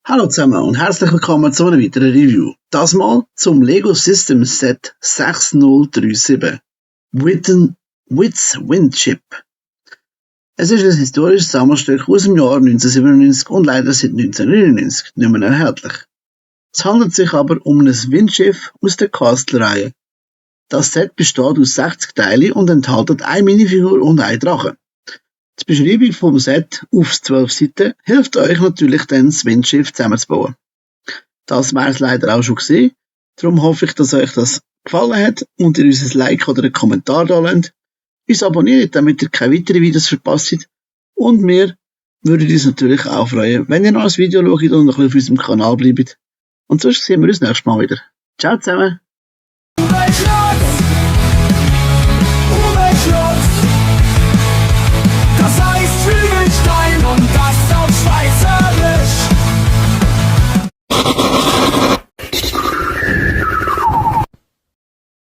Hallo zusammen und herzlich willkommen zu einer weiteren Review. Das mal zum Lego System Set 6037 Wits Windchip. Es ist ein historisches Sammelstück aus dem Jahr 1997 und leider seit 1999 nicht mehr erhältlich. Es handelt sich aber um ein Windschiff aus der Castle-Reihe. Das Set besteht aus 60 Teilen und enthält eine Minifigur und einen Drachen. Die Beschreibung vom Set auf 12 Seiten hilft euch natürlich dann, das Windschiff zusammenzubauen. Das wäre es leider auch schon gewesen. Darum hoffe ich, dass euch das gefallen hat und ihr uns ein Like oder einen Kommentar da lasst. Uns abonniert, damit ihr keine weiteren Videos verpasst. Und wir würden uns natürlich auch freuen, wenn ihr noch ein Video schaut und noch ein bisschen auf unserem Kanal bleibt. Und sonst sehen wir uns nächstes Mal wieder. Ciao zusammen!